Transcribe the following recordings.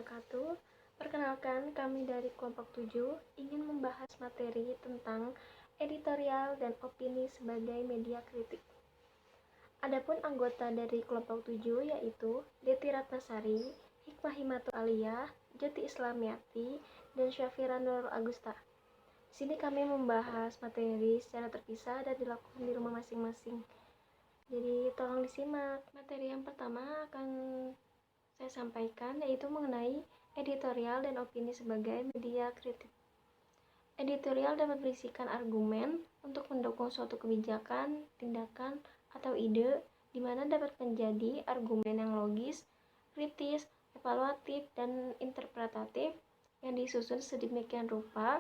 wabarakatuh. Perkenalkan, kami dari kelompok 7 ingin membahas materi tentang editorial dan opini sebagai media kritik. Adapun anggota dari kelompok 7 yaitu Deti Ratnasari, Hikmahimatul Aliyah, Joti Islamiati, dan Syafira Nur Agusta. Di sini kami membahas materi secara terpisah dan dilakukan di rumah masing-masing. Jadi tolong disimak. Materi yang pertama akan saya sampaikan yaitu mengenai editorial dan opini sebagai media kritik. Editorial dapat berisikan argumen untuk mendukung suatu kebijakan, tindakan, atau ide, di mana dapat menjadi argumen yang logis, kritis, evaluatif, dan interpretatif yang disusun sedemikian rupa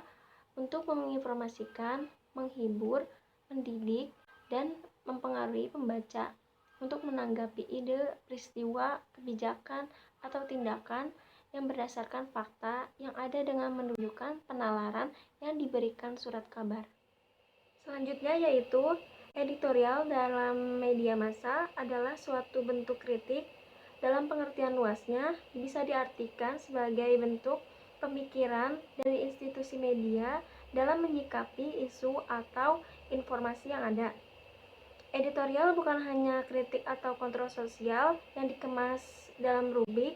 untuk menginformasikan, menghibur, mendidik, dan mempengaruhi pembaca untuk menanggapi ide, peristiwa, kebijakan, atau tindakan yang berdasarkan fakta yang ada dengan menunjukkan penalaran yang diberikan surat kabar. Selanjutnya yaitu editorial dalam media massa adalah suatu bentuk kritik. Dalam pengertian luasnya bisa diartikan sebagai bentuk pemikiran dari institusi media dalam menyikapi isu atau informasi yang ada. Editorial bukan hanya kritik atau kontroversial yang dikemas dalam rubrik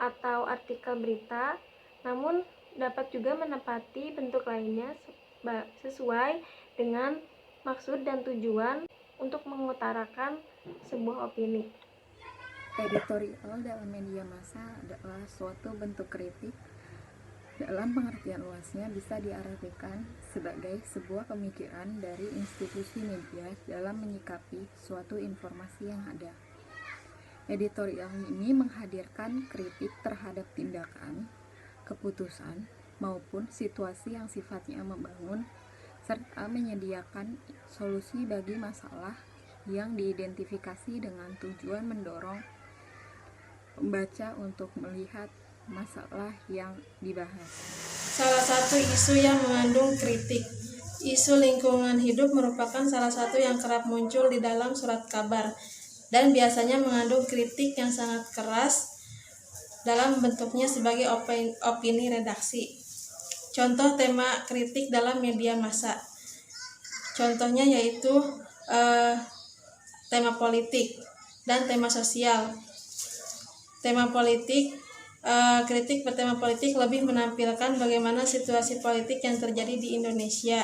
atau artikel berita, namun dapat juga menempati bentuk lainnya sesuai dengan maksud dan tujuan untuk mengutarakan sebuah opini. Editorial dalam media massa adalah suatu bentuk kritik. Dalam pengertian luasnya bisa diartikan sebagai sebuah pemikiran dari institusi media dalam menyikapi suatu informasi yang ada. Editorial ini menghadirkan kritik terhadap tindakan, keputusan, maupun situasi yang sifatnya membangun, serta menyediakan solusi bagi masalah yang diidentifikasi dengan tujuan mendorong pembaca untuk melihat masalah yang dibahas. Salah satu isu yang mengandung kritik, isu lingkungan hidup merupakan salah satu yang kerap muncul di dalam surat kabar dan biasanya mengandung kritik yang sangat keras dalam bentuknya sebagai opini redaksi. Contoh tema kritik dalam media massa. Contohnya yaitu tema politik dan tema sosial. Tema politik, kritik bertema politik lebih menampilkan bagaimana situasi politik yang terjadi di Indonesia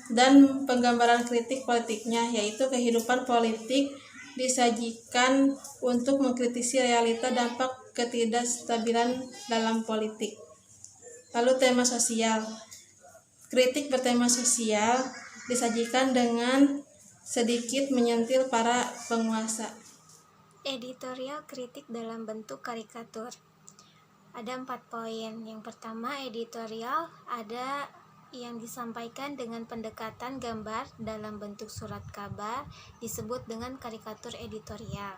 dan penggambaran kritik politiknya, yaitu kehidupan politik disajikan untuk mengkritisi realita dampak ketidakstabilan dalam politik. Lalu tema sosial, kritik bertema sosial disajikan dengan sedikit menyentil para penguasa. Editorial kritik dalam bentuk karikatur. Ada 4 poin. Yang pertama, editorial ada yang disampaikan dengan pendekatan gambar dalam bentuk surat kabar disebut dengan karikatur editorial.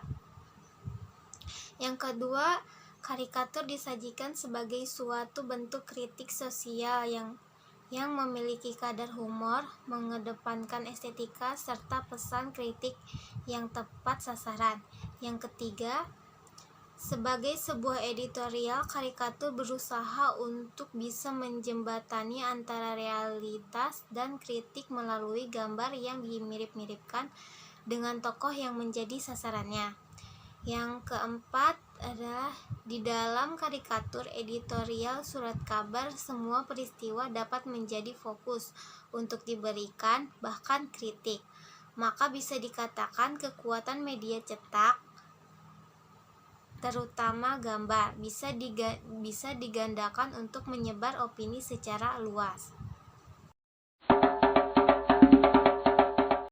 Yang kedua, karikatur disajikan sebagai suatu bentuk kritik sosial yang memiliki kadar humor, mengedepankan estetika, serta pesan kritik yang tepat sasaran. Yang ketiga, sebagai sebuah editorial, karikatur berusaha untuk bisa menjembatani antara realitas dan kritik melalui gambar yang dimirip-miripkan dengan tokoh yang menjadi sasarannya. Yang keempat adalah di dalam karikatur editorial surat kabar, semua peristiwa dapat menjadi fokus untuk diberikan bahkan kritik. Maka bisa dikatakan kekuatan media cetak, terutama gambar, bisa digandakan untuk menyebar opini secara luas.